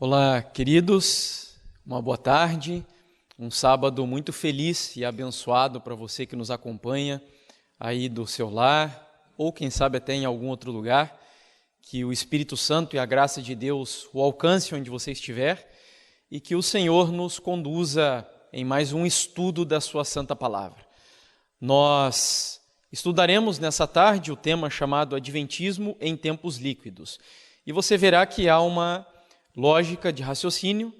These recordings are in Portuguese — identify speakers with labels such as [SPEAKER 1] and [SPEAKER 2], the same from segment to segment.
[SPEAKER 1] Olá, queridos, uma boa tarde, um sábado muito feliz e abençoado para você que nos acompanha aí do seu lar, ou quem sabe até em algum outro lugar, que o Espírito Santo e a graça de Deus o alcance onde você estiver e que o Senhor nos conduza em mais um estudo da sua santa palavra. Nós estudaremos nessa tarde o tema chamado Adventismo em Tempos Líquidos e você verá que há uma lógica de raciocínio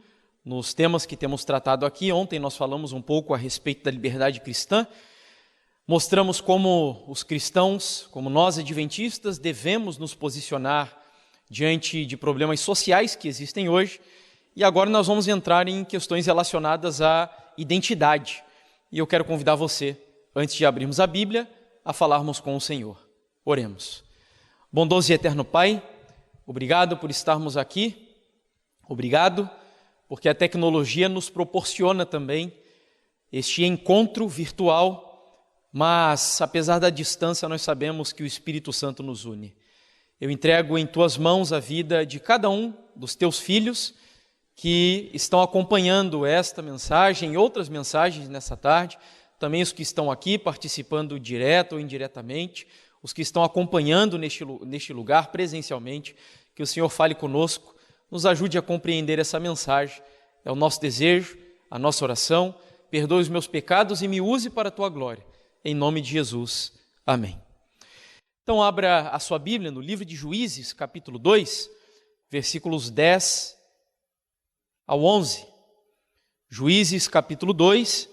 [SPEAKER 1] nos temas que temos tratado aqui. Ontem nós falamos um pouco a respeito da liberdade cristã, mostramos como os cristãos, como nós adventistas, devemos nos posicionar diante de problemas sociais que existem hoje, e agora nós vamos entrar em questões relacionadas à identidade. E eu quero convidar você, antes de abrirmos a Bíblia, a falarmos com o Senhor. Oremos. Bondoso e eterno Pai, obrigado por estarmos aqui. Obrigado, porque a tecnologia nos proporciona também este encontro virtual, mas apesar da distância nós sabemos que o Espírito Santo nos une. Eu entrego em Tuas mãos a vida de cada um dos Teus filhos que estão acompanhando esta mensagem e outras mensagens nessa tarde, também os que estão aqui participando direto ou indiretamente, os que estão acompanhando neste lugar presencialmente, que o Senhor fale conosco, nos ajude a compreender essa mensagem. É o nosso desejo, a nossa oração. Perdoe os meus pecados e me use para a Tua glória. Em nome de Jesus. Amém. Então, abra a sua Bíblia no livro de Juízes, capítulo 2, versículos 10 ao 11. Juízes, capítulo 2,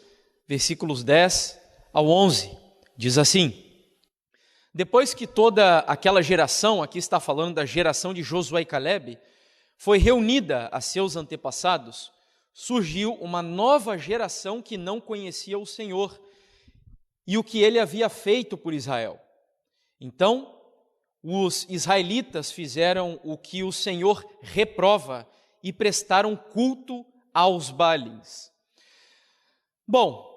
[SPEAKER 1] versículos 10 ao 11. Diz assim: Depois que toda aquela geração, aqui está falando da geração de Josué e Calebe, foi reunida a seus antepassados, surgiu uma nova geração que não conhecia o Senhor e o que ele havia feito por Israel. Então, os israelitas fizeram o que o Senhor reprova e prestaram culto aos Baalins. Bom,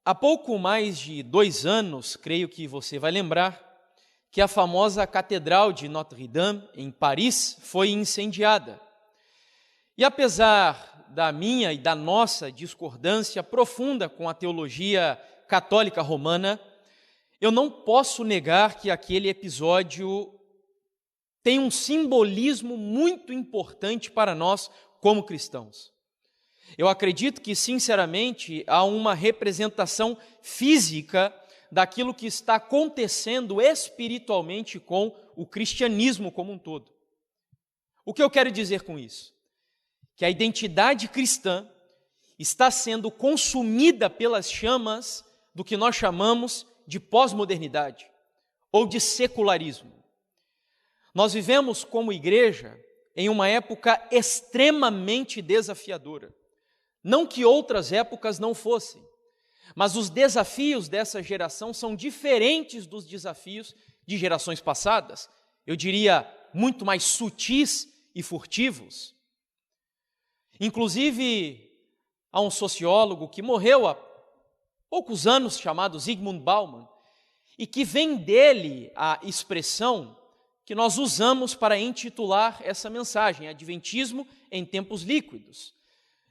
[SPEAKER 1] há pouco mais de 2 anos, creio que você vai lembrar, que a famosa Catedral de Notre-Dame, em Paris, foi incendiada. E apesar da minha e da nossa discordância profunda com a teologia católica romana, eu não posso negar que aquele episódio tem um simbolismo muito importante para nós como cristãos. Eu acredito que, sinceramente, há uma representação física daquilo que está acontecendo espiritualmente com o cristianismo como um todo. O que eu quero dizer com isso? Que a identidade cristã está sendo consumida pelas chamas do que nós chamamos de pós-modernidade ou de secularismo. Nós vivemos como igreja em uma época extremamente desafiadora. Não que outras épocas não fossem, mas os desafios dessa geração são diferentes dos desafios de gerações passadas. Eu diria, muito mais sutis e furtivos. Inclusive, há um sociólogo que morreu há poucos anos, chamado Zygmunt Bauman, e que vem dele a expressão que nós usamos para intitular essa mensagem, Adventismo em Tempos Líquidos.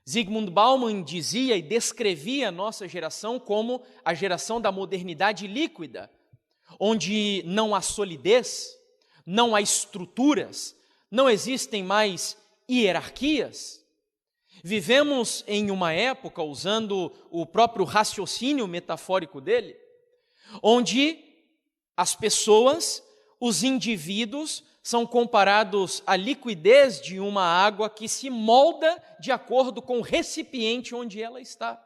[SPEAKER 1] Zygmunt Bauman dizia e descrevia a nossa geração como a geração da modernidade líquida, onde não há solidez, não há estruturas, não existem mais hierarquias. Vivemos em uma época, usando o próprio raciocínio metafórico dele, onde as pessoas, os indivíduos, são comparados à liquidez de uma água que se molda de acordo com o recipiente onde ela está.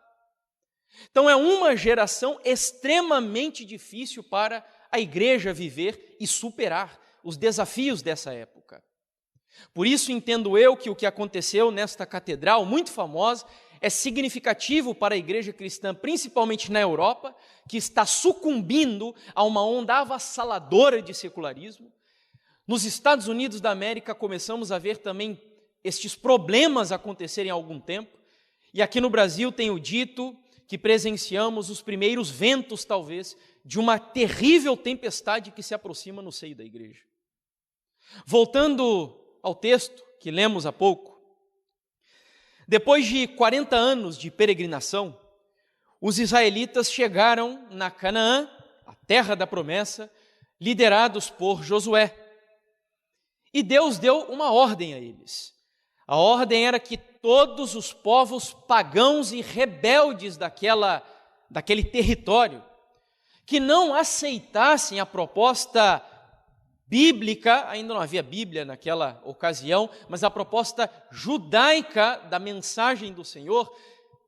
[SPEAKER 1] Então é uma geração extremamente difícil para a igreja viver e superar os desafios dessa época. Por isso entendo eu que o que aconteceu nesta catedral, muito famosa, é significativo para a igreja cristã, principalmente na Europa, que está sucumbindo a uma onda avassaladora de secularismo. Nos Estados Unidos da América começamos a ver também estes problemas acontecerem há algum tempo, e aqui no Brasil tenho dito que presenciamos os primeiros ventos, talvez, de uma terrível tempestade que se aproxima no seio da igreja. Voltando ao texto que lemos há pouco, Depois de 40 anos de peregrinação, os israelitas chegaram na Canaã, a terra da promessa, liderados por Josué. E Deus deu uma ordem a eles. A ordem era que todos os povos pagãos e rebeldes daquele território, que não aceitassem a proposta bíblica, ainda não havia Bíblia naquela ocasião, mas a proposta judaica da mensagem do Senhor,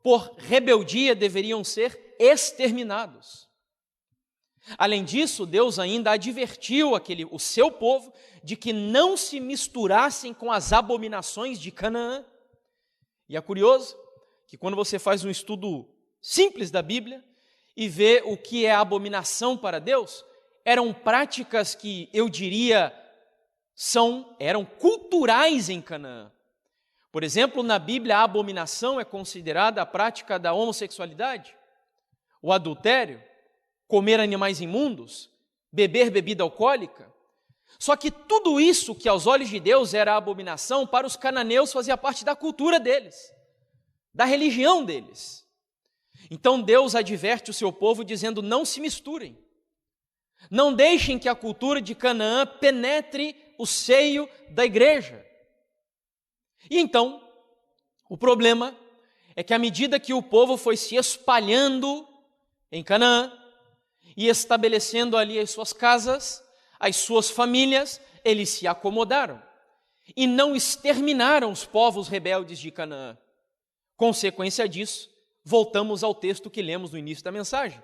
[SPEAKER 1] por rebeldia deveriam ser exterminados. Além disso, Deus ainda advertiu o seu povo de que não se misturassem com as abominações de Canaã. E é curioso que quando você faz um estudo simples da Bíblia e vê o que é abominação para Deus, eram práticas que eu diria eram culturais em Canaã. Por exemplo, na Bíblia a abominação é considerada a prática da homossexualidade, o adultério, comer animais imundos, beber bebida alcoólica. Só que tudo isso que aos olhos de Deus era abominação, para os cananeus fazia parte da cultura deles, da religião deles. Então Deus adverte o seu povo dizendo: não se misturem, não deixem que a cultura de Canaã penetre o seio da igreja. E então, o problema é que à medida que o povo foi se espalhando em Canaã e estabelecendo ali as suas casas, as suas famílias, eles se acomodaram e não exterminaram os povos rebeldes de Canaã. Consequência disso, voltamos ao texto que lemos no início da mensagem.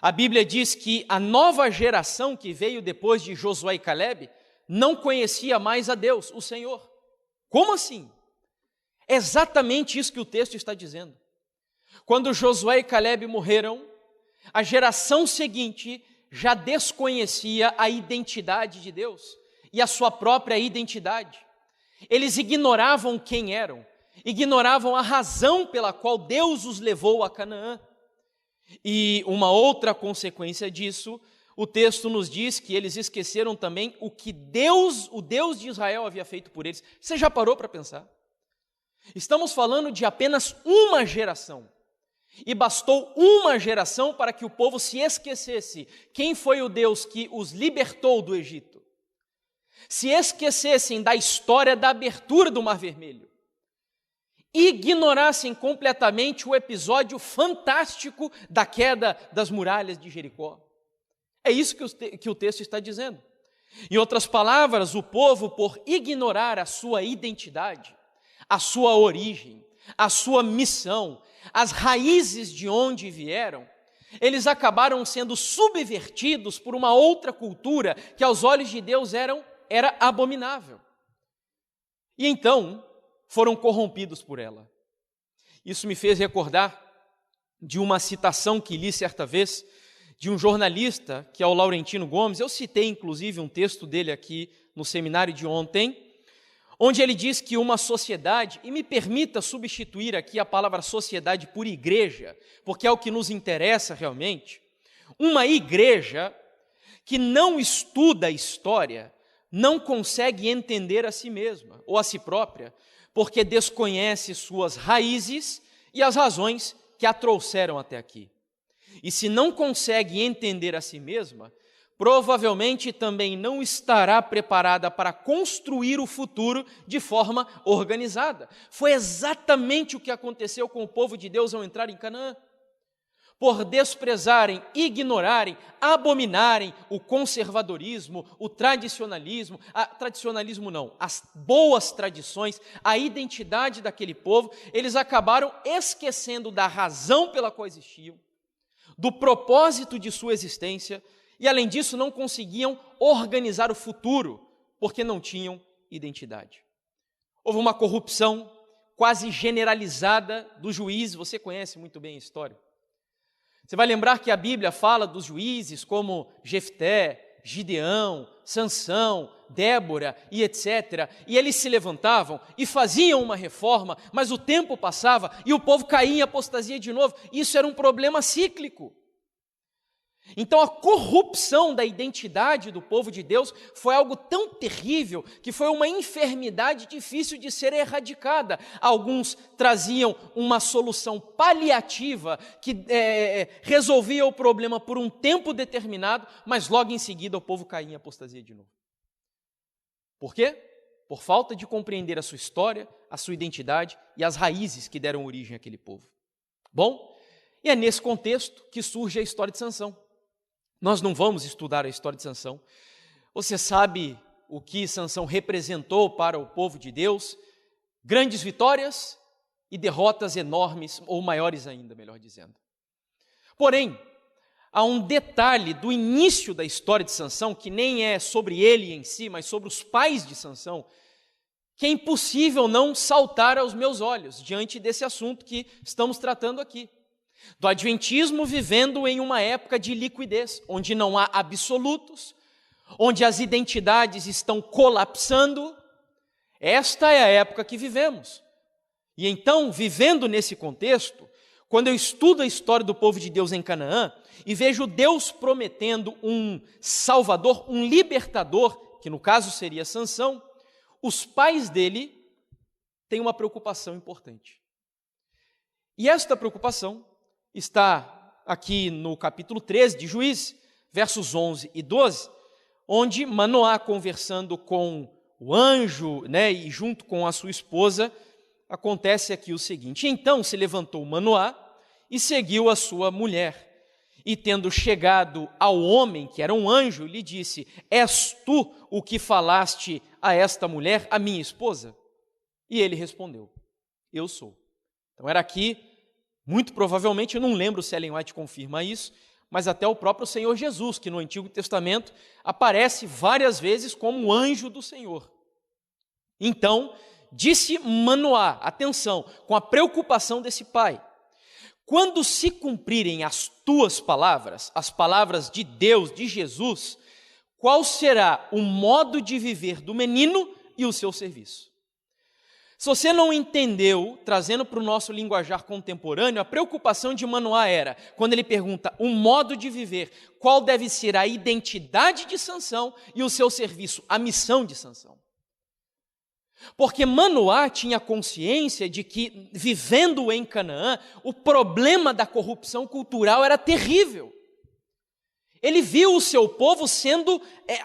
[SPEAKER 1] A Bíblia diz que a nova geração que veio depois de Josué e Calebe não conhecia mais a Deus, o Senhor. Como assim? É exatamente isso que o texto está dizendo. Quando Josué e Calebe morreram, a geração seguinte já desconhecia a identidade de Deus e a sua própria identidade. Eles ignoravam quem eram, ignoravam a razão pela qual Deus os levou a Canaã. E uma outra consequência disso, o texto nos diz que eles esqueceram também o que o Deus de Israel havia feito por eles. Você já parou para pensar? Estamos falando de apenas uma geração. E bastou uma geração para que o povo se esquecesse quem foi o Deus que os libertou do Egito. Se esquecessem da história da abertura do Mar Vermelho. Ignorassem completamente o episódio fantástico da queda das muralhas de Jericó. É isso que o texto está dizendo. Em outras palavras, o povo, por ignorar a sua identidade, a sua origem, a sua missão, as raízes de onde vieram, eles acabaram sendo subvertidos por uma outra cultura que aos olhos de Deus era abominável. E então foram corrompidos por ela. Isso me fez recordar de uma citação que li certa vez de um jornalista, que é o Laurentino Gomes. Eu citei inclusive um texto dele aqui no seminário de ontem, onde ele diz que uma sociedade, e me permita substituir aqui a palavra sociedade por igreja, porque é o que nos interessa realmente, uma igreja que não estuda a história, não consegue entender a si mesma ou a si própria, porque desconhece suas raízes e as razões que a trouxeram até aqui. E se não consegue entender a si mesma, provavelmente também não estará preparada para construir o futuro de forma organizada. Foi exatamente o que aconteceu com o povo de Deus ao entrar em Canaã. Por desprezarem, ignorarem, abominarem o conservadorismo, o tradicionalismo, as boas tradições, a identidade daquele povo, eles acabaram esquecendo da razão pela qual existiam, do propósito de sua existência, e além disso não conseguiam organizar o futuro, porque não tinham identidade. Houve uma corrupção quase generalizada dos juízes, você conhece muito bem a história. Você vai lembrar que a Bíblia fala dos juízes como Jefté, Gideão, Sansão, Débora e etc. E eles se levantavam e faziam uma reforma, mas o tempo passava e o povo caía em apostasia de novo. Isso era um problema cíclico. Então a corrupção da identidade do povo de Deus foi algo tão terrível que foi uma enfermidade difícil de ser erradicada. Alguns traziam uma solução paliativa que resolvia o problema por um tempo determinado, mas logo em seguida o povo caía em apostasia de novo. Por quê? Por falta de compreender a sua história, a sua identidade e as raízes que deram origem àquele povo. Bom, e é nesse contexto que surge a história de Sansão. Nós não vamos estudar a história de Sansão. Você sabe o que Sansão representou para o povo de Deus? Grandes vitórias e derrotas enormes, ou maiores ainda, melhor dizendo. Porém, há um detalhe do início da história de Sansão, que nem é sobre ele em si, mas sobre os pais de Sansão, que é impossível não saltar aos meus olhos diante desse assunto que estamos tratando aqui. Do adventismo vivendo em uma época de liquidez, onde não há absolutos, onde as identidades estão colapsando. Esta é a época que vivemos. E então, vivendo nesse contexto, quando eu estudo a história do povo de Deus em Canaã e vejo Deus prometendo um salvador, um libertador, que no caso seria Sansão, os pais dele têm uma preocupação importante. E esta preocupação está aqui no capítulo 13 de Juízes, versos 11 e 12, onde Manoá, conversando com o anjo, e junto com a sua esposa, acontece aqui o seguinte: então se levantou Manoá e seguiu a sua mulher, e tendo chegado ao homem, que era um anjo, lhe disse: és tu o que falaste a esta mulher, a minha esposa? E ele respondeu: eu sou. Então era aqui, muito provavelmente, eu não lembro se Ellen White confirma isso, mas até o próprio Senhor Jesus, que no Antigo Testamento aparece várias vezes como anjo do Senhor. Então, disse Manoá, atenção, com a preocupação desse pai: quando se cumprirem as tuas palavras, as palavras de Deus, de Jesus, qual será o modo de viver do menino e o seu serviço? Se você não entendeu, trazendo para o nosso linguajar contemporâneo, a preocupação de Manoá era, quando ele pergunta o modo de viver, qual deve ser a identidade de Sansão e o seu serviço, a missão de Sansão. Porque Manoá tinha consciência de que, vivendo em Canaã, o problema da corrupção cultural era terrível. Ele viu o seu povo sendo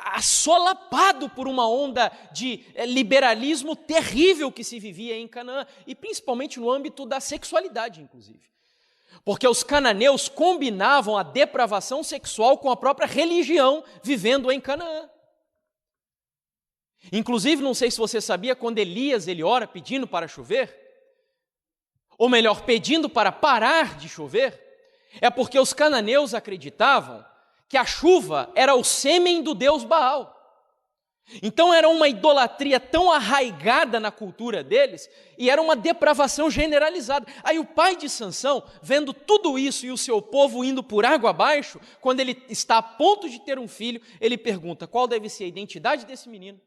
[SPEAKER 1] assolapado por uma onda de liberalismo terrível que se vivia em Canaã, e principalmente no âmbito da sexualidade, inclusive. Porque os cananeus combinavam a depravação sexual com a própria religião, vivendo em Canaã. Inclusive, não sei se você sabia, quando Elias ele ora pedindo para chover, ou melhor, pedindo para parar de chover, é porque os cananeus acreditavam que a chuva era o sêmen do deus Baal. Então era uma idolatria tão arraigada na cultura deles, e era uma depravação generalizada. Aí o pai de Sansão, vendo tudo isso e o seu povo indo por água abaixo, quando ele está a ponto de ter um filho, ele pergunta: qual deve ser a identidade desse menino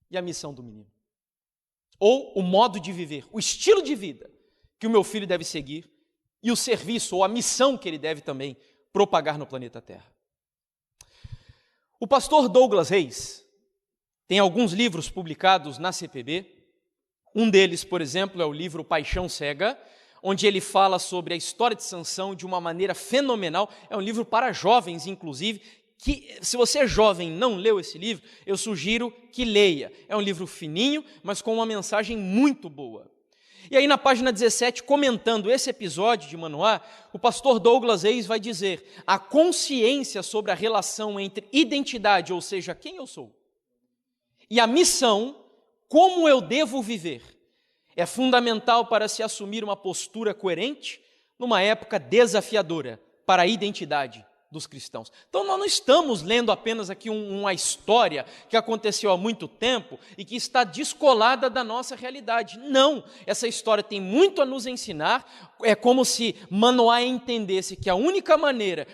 [SPEAKER 1] e a missão do menino? Ou o modo de viver, o estilo de vida que o meu filho deve seguir, e o serviço ou a missão que ele deve também propagar no planeta Terra. O pastor Douglas Reis tem alguns livros publicados na CPB. Um deles, por exemplo, é o livro Paixão Cega, onde ele fala sobre a história de Sansão de uma maneira fenomenal. É um livro para jovens, inclusive, que, se você é jovem e não leu esse livro, eu sugiro que leia. É um livro fininho, mas com uma mensagem muito boa. E aí na página 17, comentando esse episódio de Manoá, o pastor Douglas Reis vai dizer: a consciência sobre a relação entre identidade, ou seja, quem eu sou, e a missão, como eu devo viver, é fundamental para se assumir uma postura coerente numa época desafiadora para a identidade dos cristãos. Então nós não estamos lendo apenas aqui uma história que aconteceu há muito tempo e que está descolada da nossa realidade. Não, essa história tem muito a nos ensinar. É como se Manoá entendesse que a única maneira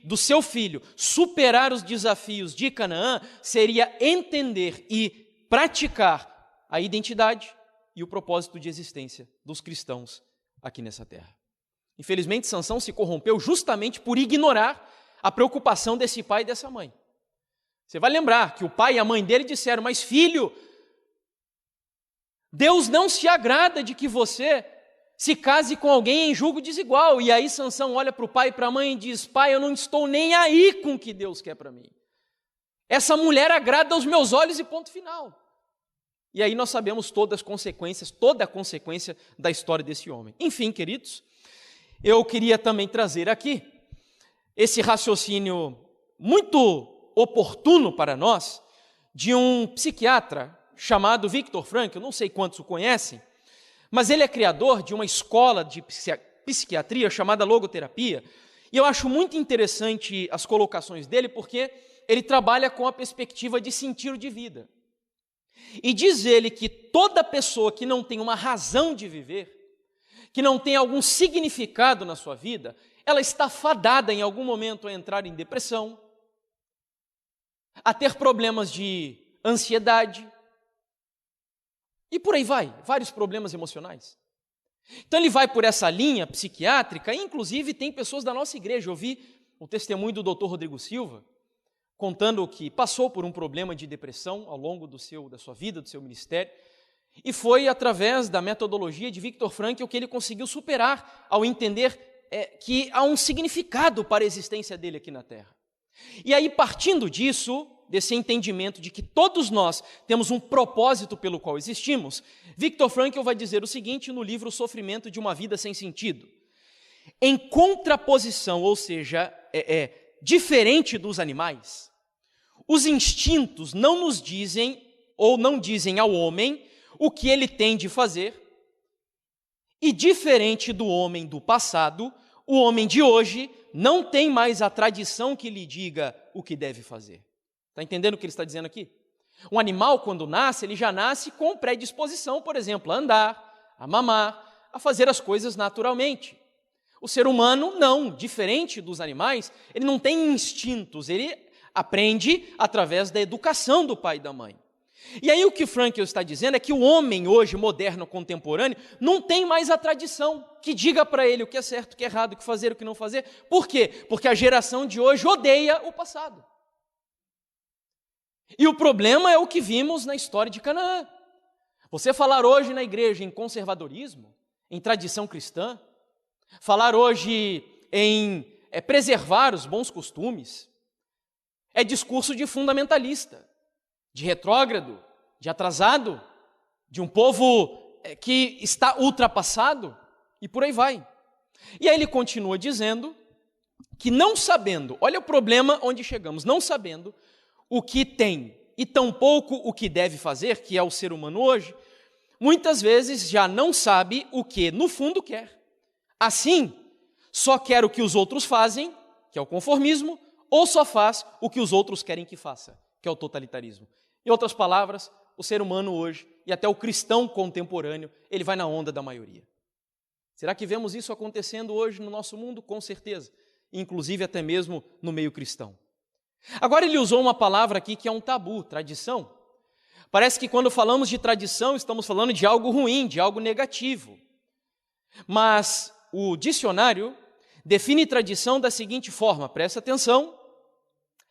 [SPEAKER 1] do seu filho superar os desafios de Canaã seria entender e praticar a identidade e o propósito de existência dos cristãos aqui nessa terra. Infelizmente, Sansão se corrompeu justamente por ignorar a preocupação desse pai e dessa mãe. Você vai lembrar que o pai e a mãe dele disseram: mas filho, Deus não se agrada de que você se case com alguém em julgo desigual. E aí Sansão olha para o pai e para a mãe e diz: pai, eu não estou nem aí com o que Deus quer para mim. Essa mulher agrada aos meus olhos e ponto final. E aí nós sabemos toda a consequência da história desse homem. Enfim, queridos, eu queria também trazer aqui esse raciocínio muito oportuno para nós de um psiquiatra chamado Viktor Frankl. Eu não sei quantos o conhecem, mas ele é criador de uma escola de psiquiatria chamada logoterapia, e eu acho muito interessante as colocações dele, porque ele trabalha com a perspectiva de sentido de vida. E diz ele que toda pessoa que não tem uma razão de viver, que não tem algum significado na sua vida, ela está fadada em algum momento a entrar em depressão, a ter problemas de ansiedade, e por aí vai, vários problemas emocionais. Então ele vai por essa linha psiquiátrica, e inclusive tem pessoas da nossa igreja. Eu vi o testemunho do Dr. Rodrigo Silva, contando que passou por um problema de depressão ao longo da sua vida, do seu ministério, e foi através da metodologia de Viktor Frankl que ele conseguiu superar ao entender que há um significado para a existência dele aqui na Terra. E aí, partindo disso, desse entendimento de que todos nós temos um propósito pelo qual existimos, Viktor Frankl vai dizer o seguinte no livro O Sofrimento de uma Vida Sem Sentido: em contraposição, ou seja, diferente dos animais, os instintos não nos dizem, ou não dizem ao homem, o que ele tem de fazer, e diferente do homem do passado, o homem de hoje não tem mais a tradição que lhe diga o que deve fazer. Está entendendo o que ele está dizendo aqui? Um animal, quando nasce, ele já nasce com predisposição, por exemplo, a andar, a mamar, a fazer as coisas naturalmente. O ser humano não, diferente dos animais, ele não tem instintos, ele aprende através da educação do pai e da mãe. E aí o que Frankl está dizendo é que o homem hoje, moderno, contemporâneo, não tem mais a tradição que diga para ele o que é certo, o que é errado, o que fazer, o que não fazer. Por quê? Porque a geração de hoje odeia o passado. E o problema é o que vimos na história de Canaã. Você falar hoje na igreja em conservadorismo, em tradição cristã, falar hoje em preservar os bons costumes, é discurso de fundamentalista, de retrógrado, de atrasado, de um povo que está ultrapassado, e por aí vai. E aí ele continua dizendo que não sabendo, olha o problema onde chegamos, não sabendo o que tem e tampouco o que deve fazer, que é o ser humano hoje, muitas vezes já não sabe o que no fundo quer. Assim, só quer o que os outros fazem, que é o conformismo, ou só faz o que os outros querem que faça, que é o totalitarismo. Em outras palavras, o ser humano hoje, e até o cristão contemporâneo, ele vai na onda da maioria. Será que vemos isso acontecendo hoje no nosso mundo? Com certeza, inclusive até mesmo no meio cristão. Agora ele usou uma palavra aqui que é um tabu, tradição. Parece que quando falamos de tradição, estamos falando de algo ruim, de algo negativo. Mas o dicionário define tradição da seguinte forma, presta atenção: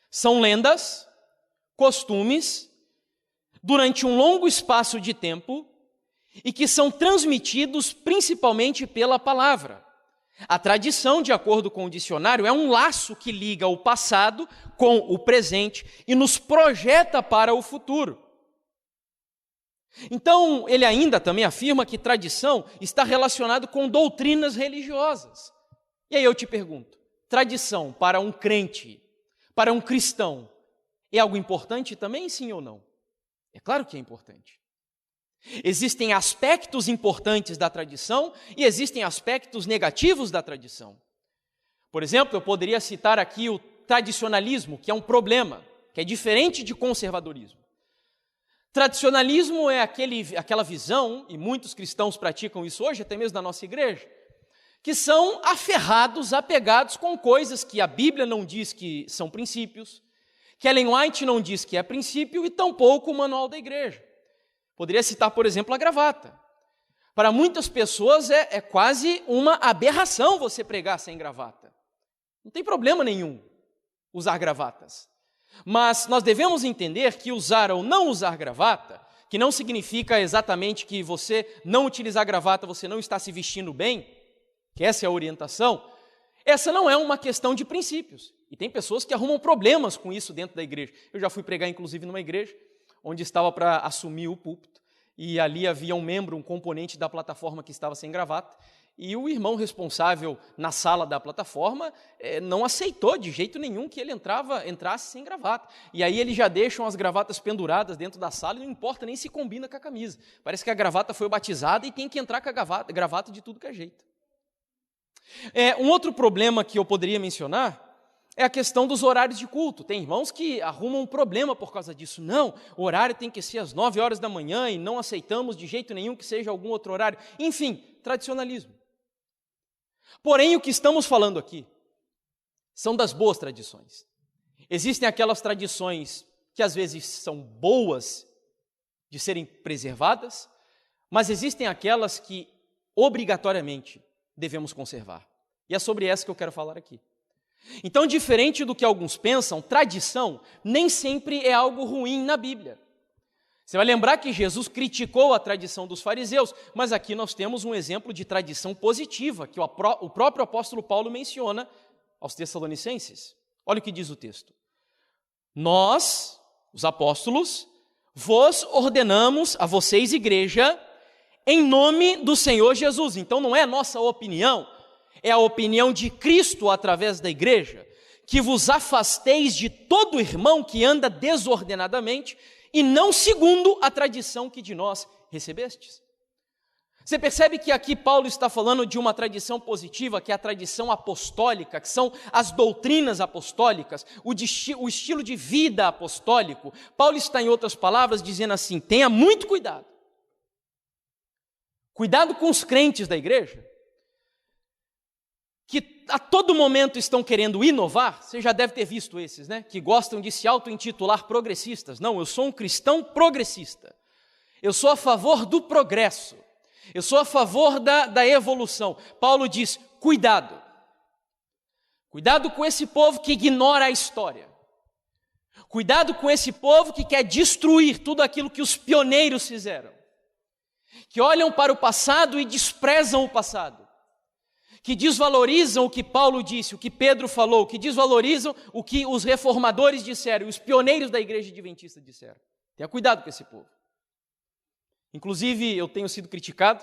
[SPEAKER 1] são lendas, costumes, durante um longo espaço de tempo e que são transmitidos principalmente pela palavra. A tradição, de acordo com o dicionário, é um laço que liga o passado com o presente e nos projeta para o futuro. Então, ele ainda também afirma que tradição está relacionado com doutrinas religiosas. E aí eu te pergunto, tradição para um crente, para um cristão, é algo importante também, sim ou não? É claro que é importante. Existem aspectos importantes da tradição e existem aspectos negativos da tradição. Por exemplo, eu poderia citar aqui o tradicionalismo, que é um problema, que é diferente de conservadorismo. Tradicionalismo é aquela visão, e muitos cristãos praticam isso hoje, até mesmo na nossa igreja, que são aferrados, apegados com coisas que a Bíblia não diz que são princípios, que Ellen White não diz que é princípio e tampouco o manual da igreja. Poderia citar, por exemplo, a gravata. Para muitas pessoas é quase uma aberração você pregar sem gravata. Não tem problema nenhum. usar gravatas. Mas nós devemos entender que usar ou não usar gravata, que não significa exatamente que você não utilizar gravata, você não está se vestindo bem, que essa é a orientação, essa não é uma questão de princípios. E tem pessoas que arrumam problemas com isso dentro da igreja. Eu já fui pregar, inclusive, numa igreja, onde estava para assumir o púlpito, e ali havia um membro, um componente da plataforma que estava sem gravata, e o irmão responsável na sala da plataforma não aceitou de jeito nenhum que ele entrasse sem gravata. E aí eles já deixam as gravatas penduradas dentro da sala e não importa nem se combina com a camisa. Parece que a gravata foi batizada e tem que entrar com a gravata de tudo que é jeito. Um outro problema que eu poderia mencionar é a questão dos horários de culto. Tem irmãos que arrumam um problema por causa disso. Não, o horário tem que ser às 9 horas da manhã e não aceitamos de jeito nenhum que seja algum outro horário. Enfim, tradicionalismo. Porém, o que estamos falando aqui são das boas tradições. Existem aquelas tradições que às vezes são boas de serem preservadas, mas existem aquelas que obrigatoriamente devemos conservar. E é sobre essa que eu quero falar aqui. Então, diferente do que alguns pensam, tradição nem sempre é algo ruim na Bíblia. Você vai lembrar que Jesus criticou a tradição dos fariseus, mas aqui nós temos um exemplo de tradição positiva, que o próprio apóstolo Paulo menciona aos Tessalonicenses. Olha o que diz o texto. Nós, os apóstolos, vos ordenamos a vocês, igreja, em nome do Senhor Jesus. Então não é a nossa opinião, é a opinião de Cristo através da igreja, que vos afasteis de todo irmão que anda desordenadamente e não segundo a tradição que de nós recebestes. Você percebe que aqui Paulo está falando de uma tradição positiva, que é a tradição apostólica, que são as doutrinas apostólicas, o estilo de vida apostólico. Paulo está, em outras palavras, dizendo assim, tenha muito cuidado. Cuidado com os crentes da igreja, que a todo momento estão querendo inovar. Você já deve ter visto esses, né? Que gostam de se auto-intitular progressistas. Não, eu sou um cristão progressista. Eu sou a favor do progresso. Eu sou a favor da evolução. Paulo diz, cuidado. Cuidado com esse povo que ignora a história. Cuidado com esse povo que quer destruir tudo aquilo que os pioneiros fizeram. Que olham para o passado e desprezam o passado. Que desvalorizam o que Paulo disse, o que Pedro falou, que desvalorizam o que os reformadores disseram, os pioneiros da igreja adventista disseram. Tenha cuidado com esse povo. Inclusive, eu tenho sido criticado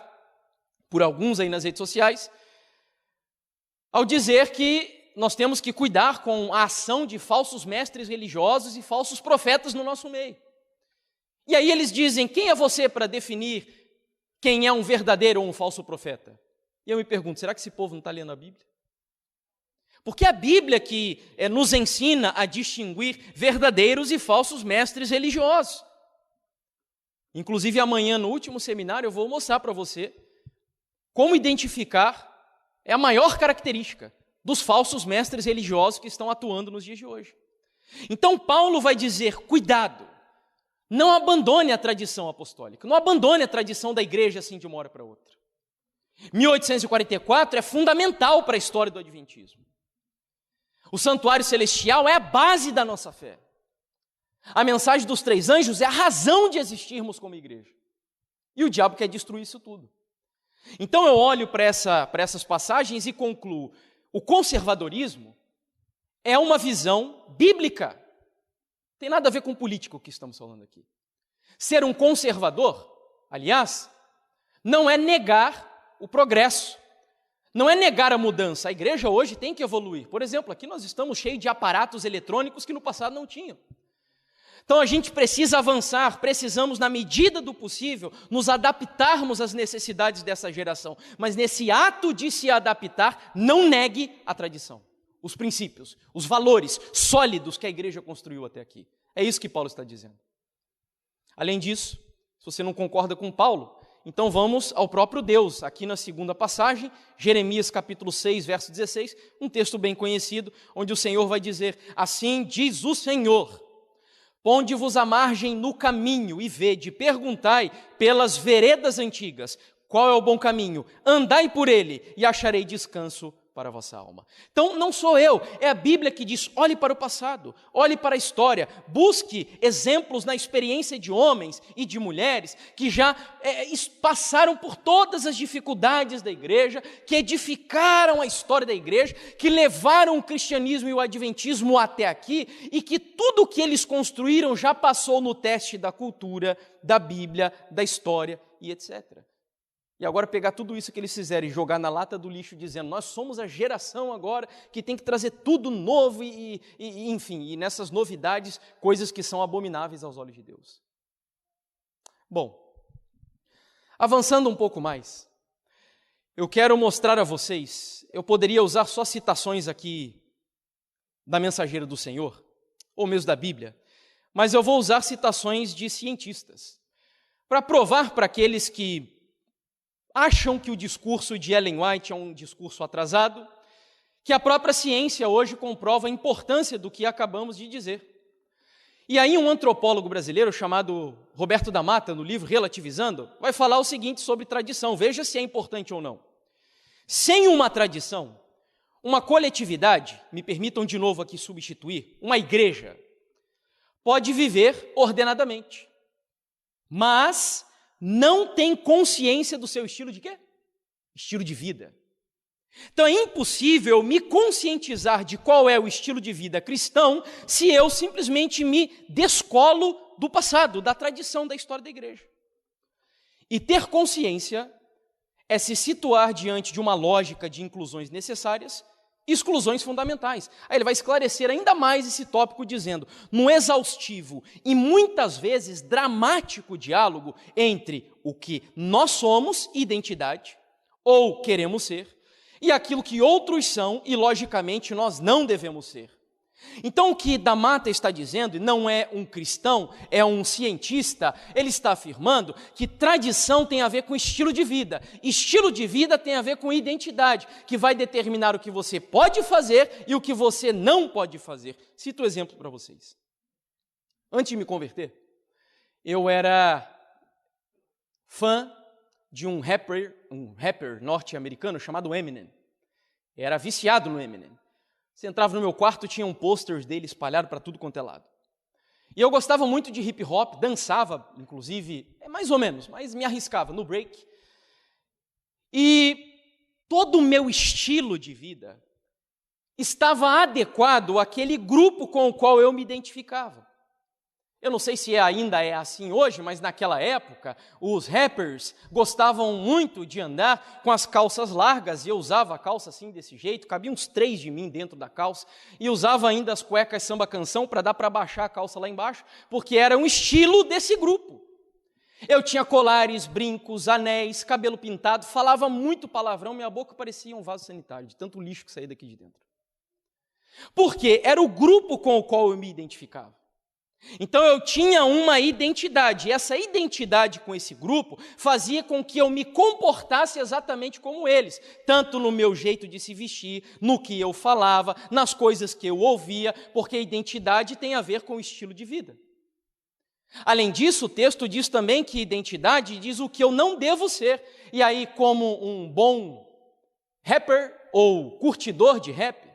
[SPEAKER 1] por alguns aí nas redes sociais, ao dizer que nós temos que cuidar com a ação de falsos mestres religiosos e falsos profetas no nosso meio. E aí eles dizem, quem é você para definir quem é um verdadeiro ou um falso profeta? E eu me pergunto, será que esse povo não está lendo a Bíblia? Porque é a Bíblia que nos ensina a distinguir verdadeiros e falsos mestres religiosos. Inclusive amanhã no último seminário eu vou mostrar para você como identificar a maior característica dos falsos mestres religiosos que estão atuando nos dias de hoje. Então Paulo vai dizer, cuidado, não abandone a tradição apostólica, não abandone a tradição da igreja assim de uma hora para outra. 1844 é fundamental para a história do Adventismo. O santuário celestial é a base da nossa fé. A mensagem dos 3 anjos é a razão de existirmos como igreja. E o diabo quer destruir isso tudo. Então eu olho para essas passagens e concluo, o conservadorismo é uma visão bíblica. Não tem nada a ver com político que estamos falando aqui. Ser um conservador, aliás, não é negar o progresso, não é negar a mudança. A igreja hoje tem que evoluir. Por exemplo, aqui nós estamos cheios de aparatos eletrônicos que no passado não tinham. Então a gente precisa avançar, precisamos, na medida do possível, nos adaptarmos às necessidades dessa geração. Mas nesse ato de se adaptar, não negue a tradição, os princípios, os valores sólidos que a igreja construiu até aqui. É isso que Paulo está dizendo. Além disso, se você não concorda com Paulo, então vamos ao próprio Deus. Aqui na segunda passagem, Jeremias capítulo 6, verso 16, um texto bem conhecido, onde o Senhor vai dizer, assim diz o Senhor, ponde-vos à margem no caminho e vede, perguntai pelas veredas antigas, qual é o bom caminho? Andai por ele e acharei descanso para a vossa alma. Então, não sou eu, é a Bíblia que diz, olhe para o passado, olhe para a história, busque exemplos na experiência de homens e de mulheres que já passaram por todas as dificuldades da igreja, que edificaram a história da igreja, que levaram o cristianismo e o adventismo até aqui, e que tudo o que eles construíram já passou no teste da cultura, da Bíblia, da história e etc. E agora pegar tudo isso que eles fizeram e jogar na lata do lixo, dizendo, nós somos a geração agora que tem que trazer tudo novo enfim, e nessas novidades, coisas que são abomináveis aos olhos de Deus. Bom, avançando um pouco mais, eu quero mostrar a vocês, eu poderia usar só citações aqui da Mensageira do Senhor, ou mesmo da Bíblia, mas eu vou usar citações de cientistas, para provar para aqueles que acham que o discurso de Ellen White é um discurso atrasado, que a própria ciência hoje comprova a importância do que acabamos de dizer. E aí um antropólogo brasileiro chamado Roberto da Mata, no livro Relativizando, vai falar o seguinte sobre tradição, veja se é importante ou não. Sem uma tradição, uma coletividade, me permitam de novo aqui substituir, uma igreja, pode viver ordenadamente, mas não tem consciência do seu estilo de quê? Estilo de vida. Então é impossível me conscientizar de qual é o estilo de vida cristão se eu simplesmente me descolo do passado, da tradição da história da igreja. E ter consciência é se situar diante de uma lógica de inclusões necessárias, exclusões fundamentais. Aí ele vai esclarecer ainda mais esse tópico dizendo, num exaustivo e muitas vezes dramático diálogo entre o que nós somos, identidade, ou queremos ser, e aquilo que outros são e, logicamente, nós não devemos ser. Então, o que da Mata está dizendo, e não é um cristão, é um cientista, ele está afirmando que tradição tem a ver com estilo de vida tem a ver com identidade, que vai determinar o que você pode fazer e o que você não pode fazer. Cito um exemplo para vocês. Antes de me converter, eu era fã de um rapper norte-americano chamado Eminem. Era viciado no Eminem. Você entrava no meu quarto, tinha um pôster dele espalhado para tudo quanto é lado. E eu gostava muito de hip hop, dançava, inclusive, mais ou menos, mas me arriscava no break. E todo o meu estilo de vida estava adequado àquele grupo com o qual eu me identificava. Eu não sei se ainda é assim hoje, mas naquela época, os rappers gostavam muito de andar com as calças largas, e eu usava a calça assim, desse jeito, cabia uns 3 de mim dentro da calça, e usava ainda as cuecas samba-canção para dar para baixar a calça lá embaixo, porque era um estilo desse grupo. Eu tinha colares, brincos, anéis, cabelo pintado, falava muito palavrão, minha boca parecia um vaso sanitário, de tanto lixo que saía daqui de dentro. Porque era o grupo com o qual eu me identificava. Então eu tinha uma identidade, e essa identidade com esse grupo fazia com que eu me comportasse exatamente como eles, tanto no meu jeito de se vestir, no que eu falava, nas coisas que eu ouvia, porque a identidade tem a ver com o estilo de vida. Além disso, o texto diz também que identidade diz o que eu não devo ser, e aí, como um bom rapper ou curtidor de rap,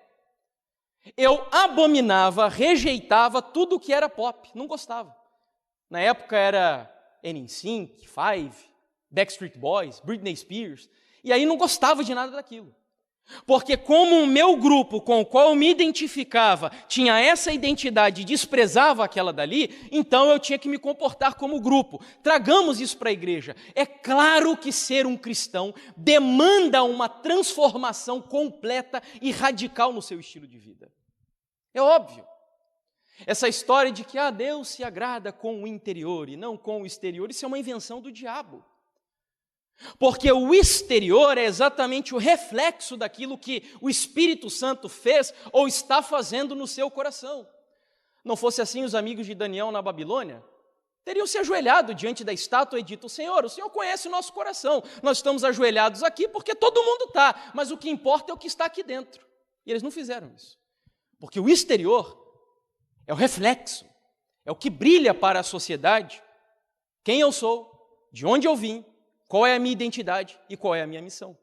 [SPEAKER 1] eu abominava, rejeitava tudo que era pop, não gostava. Na época era NSYNC, Five, Backstreet Boys, Britney Spears, e aí não gostava de nada daquilo. Porque como o meu grupo com o qual eu me identificava tinha essa identidade e desprezava aquela dali, então eu tinha que me comportar como grupo. Tragamos isso para a igreja. É claro que ser um cristão demanda uma transformação completa e radical no seu estilo de vida. É óbvio. Essa história de que Deus se agrada com o interior e não com o exterior, isso é uma invenção do diabo. Porque o exterior é exatamente o reflexo daquilo que o Espírito Santo fez ou está fazendo no seu coração. Não fosse assim, os amigos de Daniel na Babilônia teriam se ajoelhado diante da estátua e dito, o Senhor conhece o nosso coração, nós estamos ajoelhados aqui porque todo mundo está, mas o que importa é o que está aqui dentro. E eles não fizeram isso. Porque o exterior é o reflexo, é o que brilha para a sociedade, quem eu sou, de onde eu vim, qual é a minha identidade e qual é a minha missão.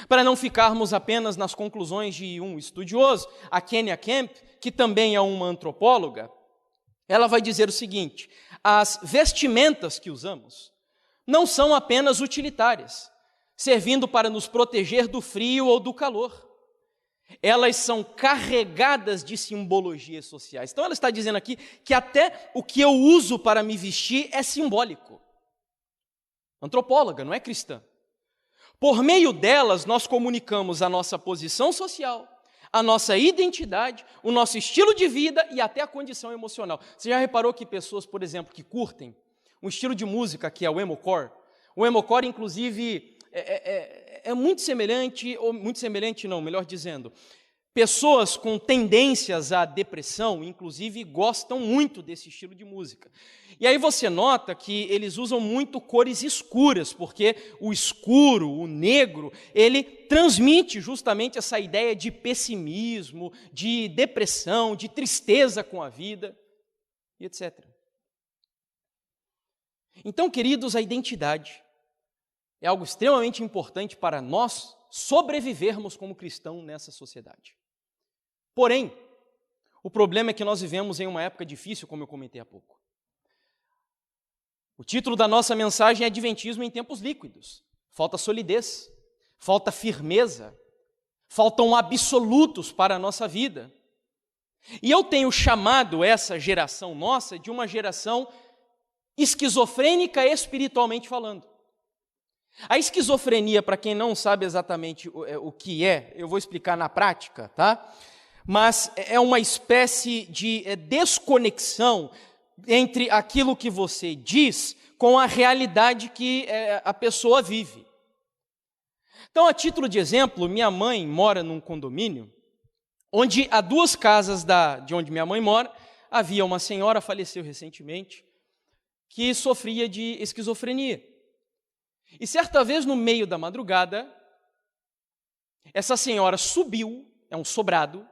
[SPEAKER 1] Para não ficarmos apenas nas conclusões de um estudioso, a Kenya Kemp, que também é uma antropóloga, ela vai dizer o seguinte: as vestimentas que usamos não são apenas utilitárias, servindo para nos proteger do frio ou do calor. Elas são carregadas de simbologias sociais. Então ela está dizendo aqui que até o que eu uso para me vestir é simbólico. Antropóloga, não é cristã. Por meio delas, nós comunicamos a nossa posição social, a nossa identidade, o nosso estilo de vida e até a condição emocional. Você já reparou que pessoas, por exemplo, que curtem um estilo de música que é o emo-core, inclusive, é muito semelhante, ou muito semelhante não, melhor dizendo, pessoas com tendências à depressão, inclusive, gostam muito desse estilo de música. E aí você nota que eles usam muito cores escuras, porque o escuro, o negro, ele transmite justamente essa ideia de pessimismo, de depressão, de tristeza com a vida, e etc. Então, queridos, a identidade é algo extremamente importante para nós sobrevivermos como cristãos nessa sociedade. Porém, o problema é que nós vivemos em uma época difícil, como eu comentei há pouco. O título da nossa mensagem é Adventismo em Tempos Líquidos. Falta solidez, falta firmeza, faltam absolutos para a nossa vida. E eu tenho chamado essa geração nossa de uma geração esquizofrênica espiritualmente falando. A esquizofrenia, para quem não sabe exatamente o que é, eu vou explicar na prática, tá? Mas é uma espécie de desconexão entre aquilo que você diz com a realidade que a pessoa vive. Então, a título de exemplo, minha mãe mora num condomínio onde, a 2 casas de onde minha mãe mora, havia uma senhora, faleceu recentemente, que sofria de esquizofrenia. E certa vez, no meio da madrugada, essa senhora subiu, é um sobrado,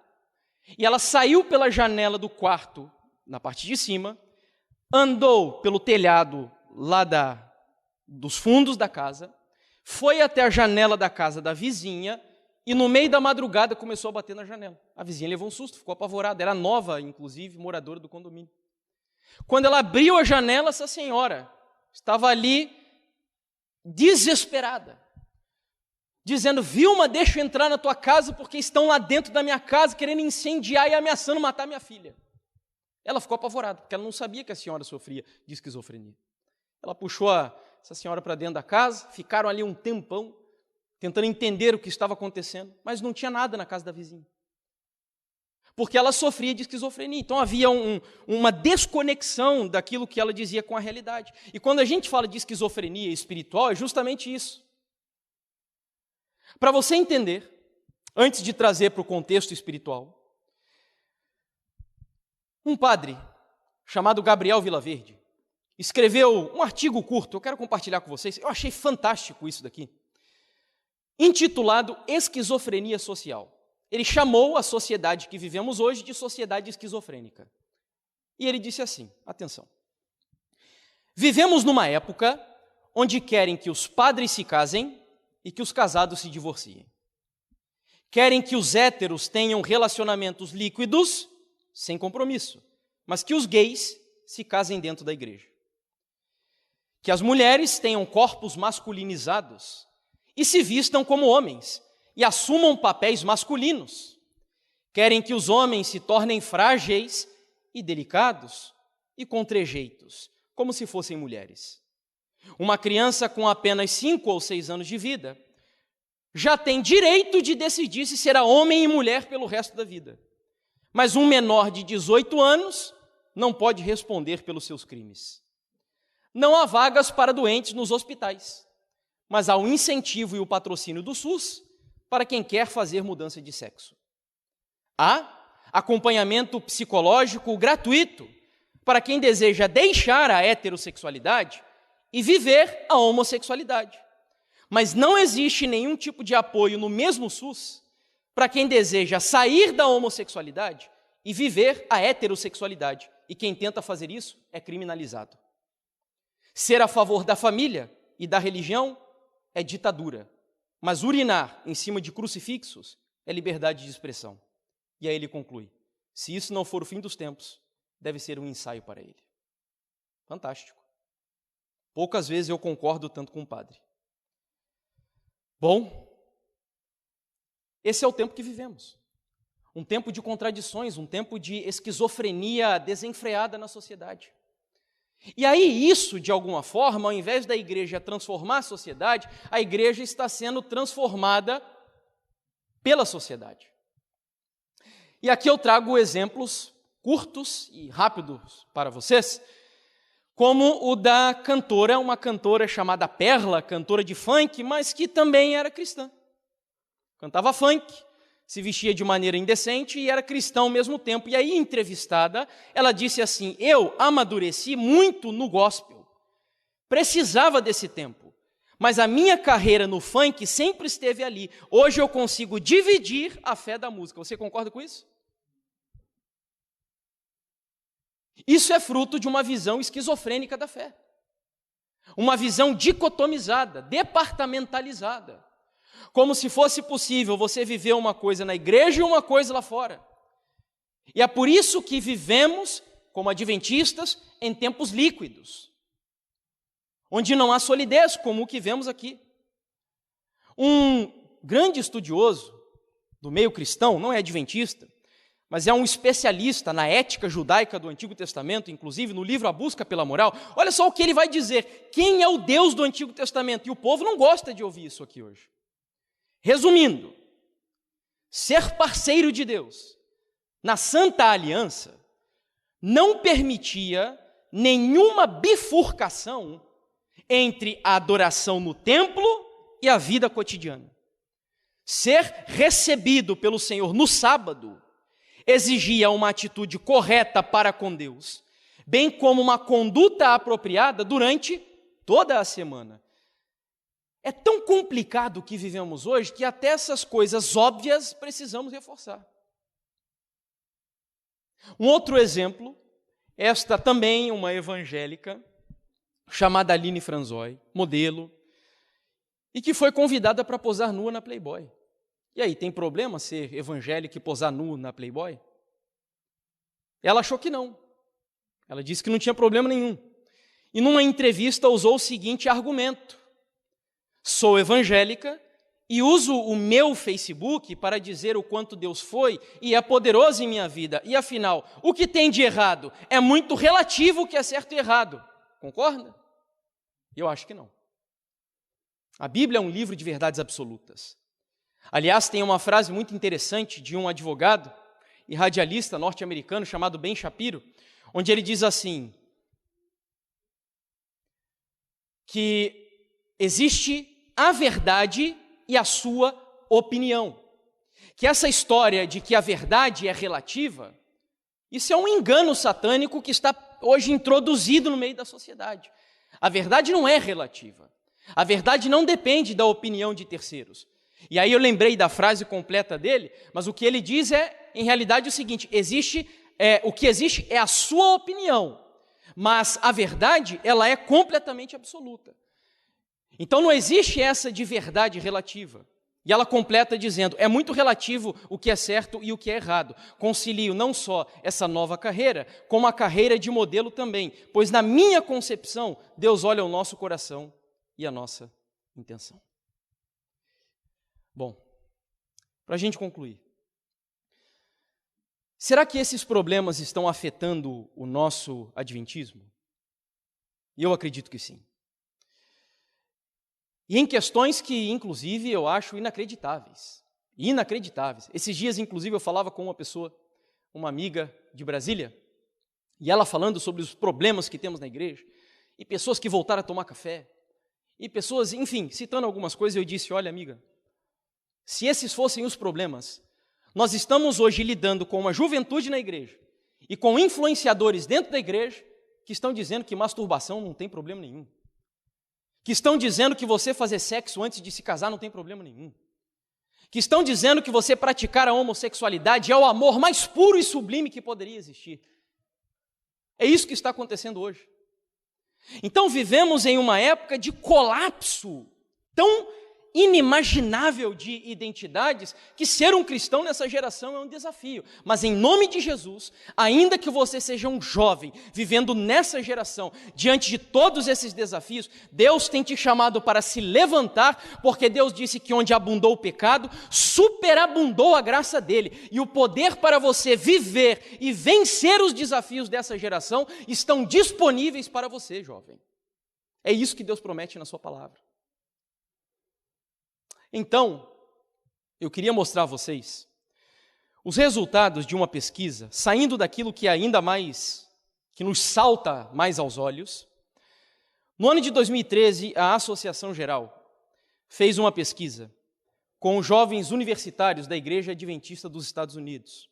[SPEAKER 1] e ela saiu pela janela do quarto, na parte de cima, andou pelo telhado lá dos fundos da casa, foi até a janela da casa da vizinha e no meio da madrugada começou a bater na janela. A vizinha levou um susto, ficou apavorada, era nova, inclusive, moradora do condomínio. Quando ela abriu a janela, essa senhora estava ali desesperada, dizendo: Vilma, deixa eu entrar na tua casa porque estão lá dentro da minha casa querendo incendiar e ameaçando matar minha filha. Ela ficou apavorada, porque ela não sabia que a senhora sofria de esquizofrenia. Ela puxou essa senhora para dentro da casa, ficaram ali um tempão, tentando entender o que estava acontecendo, mas não tinha nada na casa da vizinha. Porque ela sofria de esquizofrenia, então havia uma desconexão daquilo que ela dizia com a realidade. E quando a gente fala de esquizofrenia espiritual, é justamente isso. Para você entender, antes de trazer para o contexto espiritual, um padre chamado Gabriel Vilaverde escreveu um artigo curto, eu quero compartilhar com vocês, eu achei fantástico isso daqui, intitulado Esquizofrenia Social. Ele chamou a sociedade que vivemos hoje de sociedade esquizofrênica. E ele disse assim, atenção: vivemos numa época onde querem que os padres se casem e que os casados se divorciem. Querem que os héteros tenham relacionamentos líquidos, sem compromisso, mas que os gays se casem dentro da igreja. Que as mulheres tenham corpos masculinizados e se vistam como homens e assumam papéis masculinos. Querem que os homens se tornem frágeis e delicados e com trejeitos, como se fossem mulheres. Uma criança com apenas 5 ou 6 anos de vida já tem direito de decidir se será homem e mulher pelo resto da vida. Mas um menor de 18 anos não pode responder pelos seus crimes. Não há vagas para doentes nos hospitais, mas há o incentivo e o patrocínio do SUS para quem quer fazer mudança de sexo. Há acompanhamento psicológico gratuito para quem deseja deixar a heterossexualidade e viver a homossexualidade. Mas não existe nenhum tipo de apoio no mesmo SUS para quem deseja sair da homossexualidade e viver a heterossexualidade. E quem tenta fazer isso é criminalizado. Ser a favor da família e da religião é ditadura.
[SPEAKER 2] Mas urinar em cima de crucifixos é liberdade de expressão. E aí ele conclui: se isso não for o fim dos tempos, deve ser um ensaio para ele. Fantástico. Poucas vezes eu concordo tanto com o padre. Bom, esse é o tempo que vivemos. Um tempo de contradições, um tempo de esquizofrenia desenfreada na sociedade. E aí isso, de alguma forma, ao invés da igreja transformar a sociedade, a igreja está sendo transformada pela sociedade. E aqui eu trago exemplos curtos e rápidos para vocês, como o da cantora, uma cantora chamada Perla, cantora de funk, mas que também era cristã. Cantava funk, se vestia de maneira indecente e era cristã ao mesmo tempo. E aí, entrevistada, ela disse assim: eu amadureci muito no gospel, precisava desse tempo, mas a minha carreira no funk sempre esteve ali. Hoje eu consigo dividir a fé da música. Você concorda com isso? Isso é fruto de uma visão esquizofrênica da fé. Uma visão dicotomizada, departamentalizada. Como se fosse possível você viver uma coisa na igreja e uma coisa lá fora. E é por isso que vivemos, como adventistas, em tempos líquidos, onde não há solidez, como o que vemos aqui. Um grande estudioso do meio cristão, não é adventista, mas é um especialista na ética judaica do Antigo Testamento, inclusive no livro A Busca pela Moral. Olha só o que ele vai dizer: quem é o Deus do Antigo Testamento? E o povo não gosta de ouvir isso aqui hoje. Resumindo, ser parceiro de Deus na Santa Aliança não permitia nenhuma bifurcação entre a adoração no templo e a vida cotidiana. Ser recebido pelo Senhor no sábado exigia uma atitude correta para com Deus, bem como uma conduta apropriada durante toda a semana. É tão complicado o que vivemos hoje que até essas coisas óbvias precisamos reforçar. Um outro exemplo, esta também uma evangélica, chamada Aline Franzói, modelo, e que foi convidada para posar nua na Playboy. E aí, tem problema ser evangélico e posar nu na Playboy? Ela achou que não. Ela disse que não tinha problema nenhum. E numa entrevista usou o seguinte argumento: sou evangélica e uso o meu Facebook para dizer o quanto Deus foi e é poderoso em minha vida. E afinal, o que tem de errado? É muito relativo o que é certo e errado. Concorda? Eu acho que não. A Bíblia é um livro de verdades absolutas. Aliás, tem uma frase muito interessante de um advogado e radialista norte-americano chamado Ben Shapiro, onde ele diz assim, que existe a verdade e a sua opinião. Que essa história de que a verdade é relativa, isso é um engano satânico que está hoje introduzido no meio da sociedade. A verdade não é relativa. A verdade não depende da opinião de terceiros. E aí eu lembrei da frase completa dele, mas o que ele diz é, em realidade, o seguinte: o que existe é a sua opinião, mas a verdade, ela é completamente absoluta. Então não existe essa de verdade relativa. E ela completa dizendo, é muito relativo o que é certo e o que é errado. Concilio não só essa nova carreira, como a carreira de modelo também, pois na minha concepção, Deus olha o nosso coração e a nossa intenção. Bom, para a gente concluir, será que esses problemas estão afetando o nosso adventismo? E eu acredito que sim. E em questões que, inclusive, eu acho inacreditáveis. Inacreditáveis. Esses dias, inclusive, eu falava com uma pessoa, uma amiga de Brasília, e ela falando sobre os problemas que temos na igreja, e pessoas que voltaram a tomar café, e pessoas, enfim, citando algumas coisas, eu disse, olha, amiga, se esses fossem os problemas, nós estamos hoje lidando com uma juventude na igreja e com influenciadores dentro da igreja que estão dizendo que masturbação não tem problema nenhum. Que estão dizendo que você fazer sexo antes de se casar não tem problema nenhum. Que estão dizendo que você praticar a homossexualidade é o amor mais puro e sublime que poderia existir. É isso que está acontecendo hoje. Então vivemos em uma época de colapso tão inimaginável de identidades que ser um cristão nessa geração é um desafio. Mas em nome de Jesus, ainda que você seja um jovem vivendo nessa geração, diante de todos esses desafios, Deus tem te chamado para se levantar, porque Deus disse que onde abundou o pecado, superabundou a graça dele. E o poder para você viver e vencer os desafios dessa geração estão disponíveis para você, jovem. É isso que Deus promete na sua palavra. Então, eu queria mostrar a vocês os resultados de uma pesquisa, saindo daquilo que ainda mais, que nos salta mais aos olhos. No ano de 2013, a Associação Geral fez uma pesquisa com jovens universitários da Igreja Adventista dos Estados Unidos.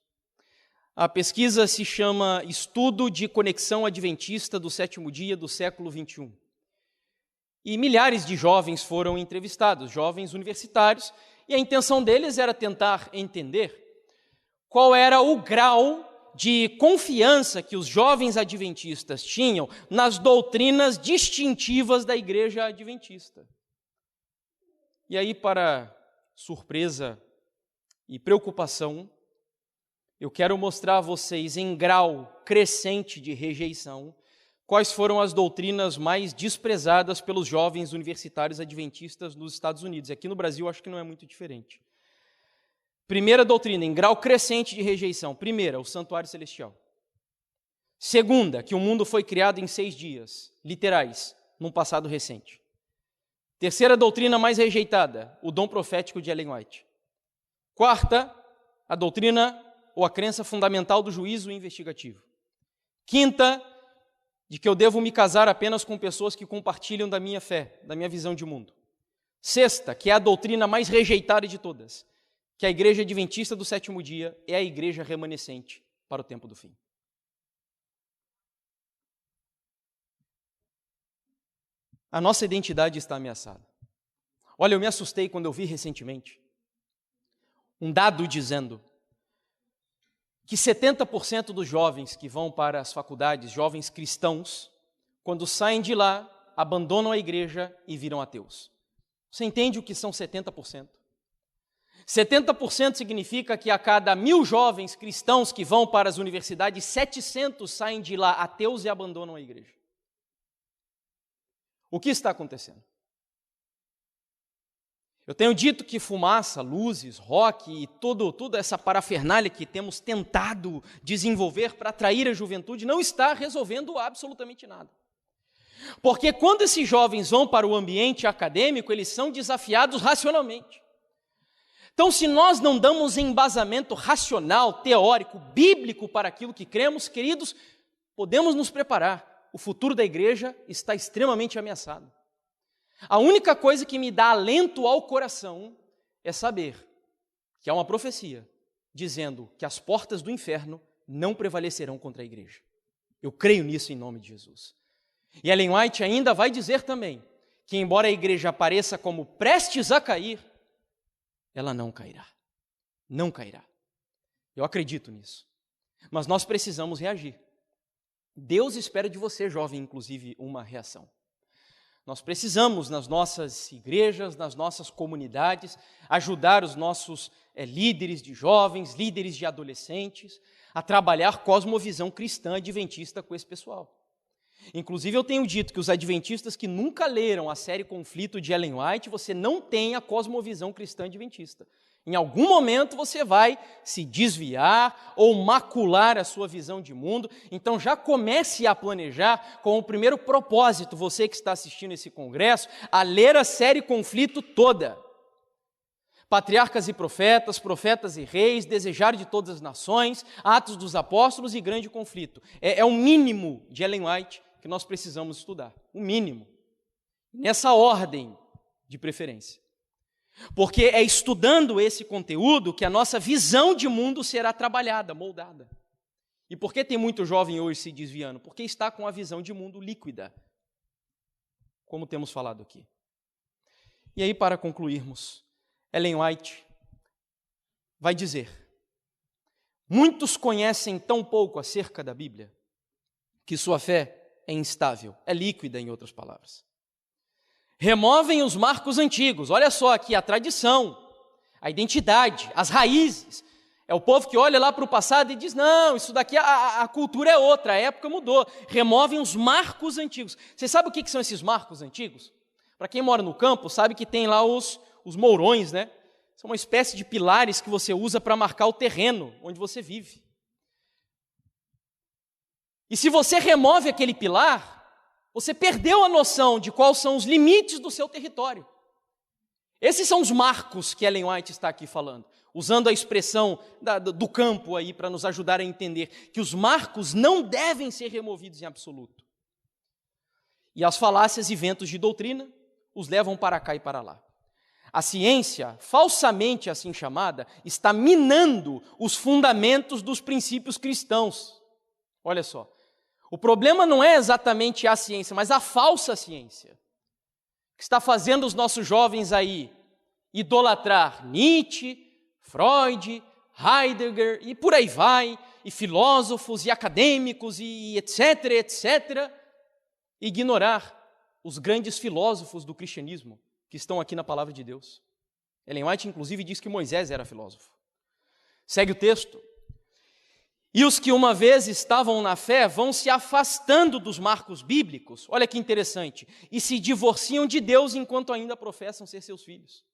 [SPEAKER 2] A pesquisa se chama Estudo de Conexão Adventista do Sétimo Dia do Século XXI. E milhares de jovens foram entrevistados, jovens universitários, e a intenção deles era tentar entender qual era o grau de confiança que os jovens adventistas tinham nas doutrinas distintivas da Igreja Adventista. E aí, para surpresa e preocupação, eu quero mostrar a vocês, em grau crescente de rejeição, quais foram as doutrinas mais desprezadas pelos jovens universitários adventistas nos Estados Unidos. Aqui no Brasil, acho que não é muito diferente. Primeira doutrina, em grau crescente de rejeição. Primeira, o santuário celestial. Segunda, que o mundo foi criado em 6 dias, literais, num passado recente. Terceira doutrina mais rejeitada, o dom profético de Ellen White. Quarta, a doutrina ou a crença fundamental do juízo investigativo. Quinta, de que eu devo me casar apenas com pessoas que compartilham da minha fé, da minha visão de mundo. Sexta, que é a doutrina mais rejeitada de todas, que a Igreja Adventista do Sétimo Dia é a igreja remanescente para o tempo do fim. A nossa identidade está ameaçada. Olha, eu me assustei quando eu vi recentemente um dado dizendo que 70% dos jovens que vão para as faculdades, jovens cristãos, quando saem de lá, abandonam a igreja e viram ateus. Você entende o que são 70%? 70% significa que a cada 1.000 jovens cristãos que vão para as universidades, 700 saem de lá ateus e abandonam a igreja. O que está acontecendo? Eu tenho dito que fumaça, luzes, rock e toda essa parafernália que temos tentado desenvolver para atrair a juventude não está resolvendo absolutamente nada. Porque quando esses jovens vão para o ambiente acadêmico, eles são desafiados racionalmente. Então, se nós não damos embasamento racional, teórico, bíblico para aquilo que cremos, queridos, podemos nos preparar. O futuro da igreja está extremamente ameaçado. A única coisa que me dá alento ao coração é saber que há uma profecia dizendo que as portas do inferno não prevalecerão contra a igreja. Eu creio nisso em nome de Jesus. E Ellen White ainda vai dizer também que, embora a igreja pareça como prestes a cair, ela não cairá. Não cairá. Eu acredito nisso. Mas nós precisamos reagir. Deus espera de você, jovem, inclusive, uma reação. Nós precisamos, nas nossas igrejas, nas nossas comunidades, ajudar os nossos líderes de jovens, líderes de adolescentes, a trabalhar cosmovisão cristã adventista com esse pessoal. Inclusive, eu tenho dito que os adventistas que nunca leram a série Conflito de Ellen White, você não tem a cosmovisão cristã adventista. Em algum momento você vai se desviar ou macular a sua visão de mundo. Então já comece a planejar com o primeiro propósito, você que está assistindo esse congresso, a ler a série Conflito toda. Patriarcas e profetas, profetas e reis, desejar de todas as nações, Atos dos Apóstolos e Grande Conflito. É o mínimo de Ellen White que nós precisamos estudar, o mínimo. Nessa ordem de preferência. Porque é estudando esse conteúdo que a nossa visão de mundo será trabalhada, moldada. E por que tem muito jovem hoje se desviando? Porque está com a visão de mundo líquida, como temos falado aqui. E aí, para concluirmos, Ellen White vai dizer: muitos conhecem tão pouco acerca da Bíblia que sua fé é instável, é líquida, em outras palavras. removem os marcos antigos. Olha só aqui a tradição, a identidade, as raízes. É o povo que olha lá para o passado e diz, não, isso daqui, a cultura é outra, a época mudou. Removem os marcos antigos. Você sabe o que são esses marcos antigos? Para quem mora no campo, sabe que tem lá os mourões, né? São uma espécie de pilares que você usa para marcar o terreno onde você vive. E se você remove aquele pilar, você perdeu a noção de quais são os limites do seu território. Esses são os marcos que Ellen White está aqui falando, usando a expressão do campo aí para nos ajudar a entender que os marcos não devem ser removidos em absoluto. E as falácias e ventos de doutrina os levam para cá e para lá. A ciência, falsamente assim chamada, está minando os fundamentos dos princípios cristãos. Olha só, o problema não é exatamente a ciência, mas a falsa ciência, que está fazendo os nossos jovens aí idolatrar Nietzsche, Freud, Heidegger e por aí vai, e filósofos e acadêmicos e etc, etc, ignorar os grandes filósofos do cristianismo que estão aqui na palavra de Deus. Ellen White, inclusive, diz que Moisés era filósofo. Segue o texto. E os que uma vez estavam na fé vão se afastando dos marcos bíblicos, olha que interessante, e se divorciam de Deus enquanto ainda professam ser seus filhos.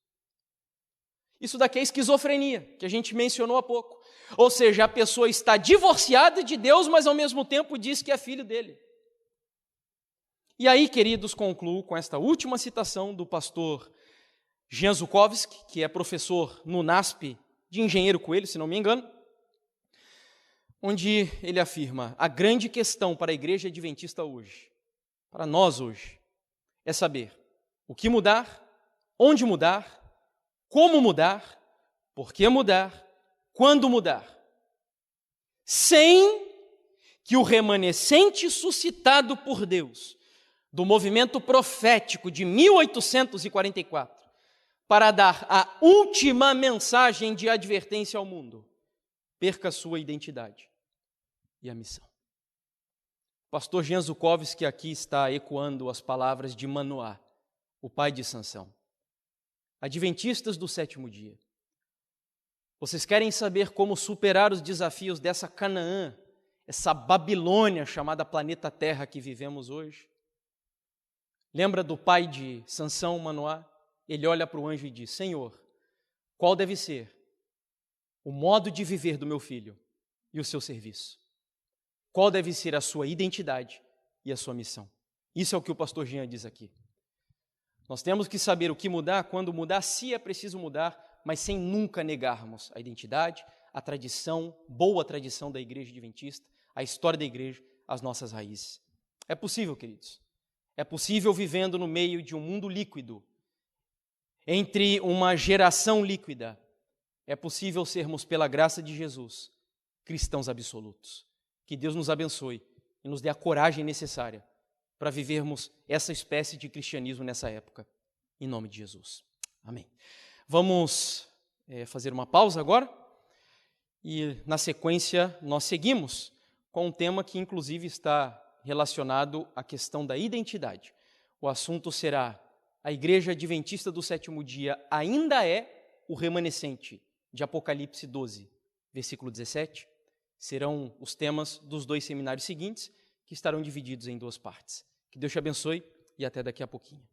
[SPEAKER 2] Isso daqui é esquizofrenia, que a gente mencionou há pouco. Ou seja, a pessoa está divorciada de Deus, mas ao mesmo tempo diz que é filho dele. E aí, queridos, concluo com esta última citação do pastor Jean Zukovsky, que é professor no NASP de Engenheiro Coelho, se não me engano, onde ele afirma: a grande questão para a igreja adventista hoje, para nós hoje, é saber o que mudar, onde mudar, como mudar, por que mudar, quando mudar, sem que o remanescente suscitado por Deus do movimento profético de 1844, para dar a última mensagem de advertência ao mundo, perca a sua identidade e a missão. O pastor Jean Zukovsky aqui está ecoando as palavras de Manoá, o pai de Sansão. Adventistas do sétimo dia, vocês querem saber como superar os desafios dessa Canaã, essa Babilônia chamada planeta Terra que vivemos hoje? Lembra do pai de Sansão, Manoá? Ele olha para o anjo e diz: Senhor, qual deve ser o modo de viver do meu filho e o seu serviço? Qual deve ser a sua identidade e a sua missão? Isso é o que o pastor Jean diz aqui. Nós temos que saber o que mudar, quando mudar, se é preciso mudar, mas sem nunca negarmos a identidade, a tradição, boa tradição da igreja adventista, a história da igreja, as nossas raízes. É possível, queridos. É possível vivendo no meio de um mundo líquido, entre uma geração líquida. É possível sermos, pela graça de Jesus, cristãos absolutos. Que Deus nos abençoe e nos dê a coragem necessária para vivermos essa espécie de cristianismo nessa época, em nome de Jesus. Amém. Vamos fazer uma pausa agora e, na sequência, nós seguimos com um tema que, inclusive, está relacionado à questão da identidade. O assunto será: a Igreja Adventista do Sétimo Dia ainda é o remanescente, de Apocalipse 12, versículo 17. Serão os temas dos 2 seminários seguintes, que estarão divididos em 2 partes. Que Deus te abençoe e até daqui a pouquinho.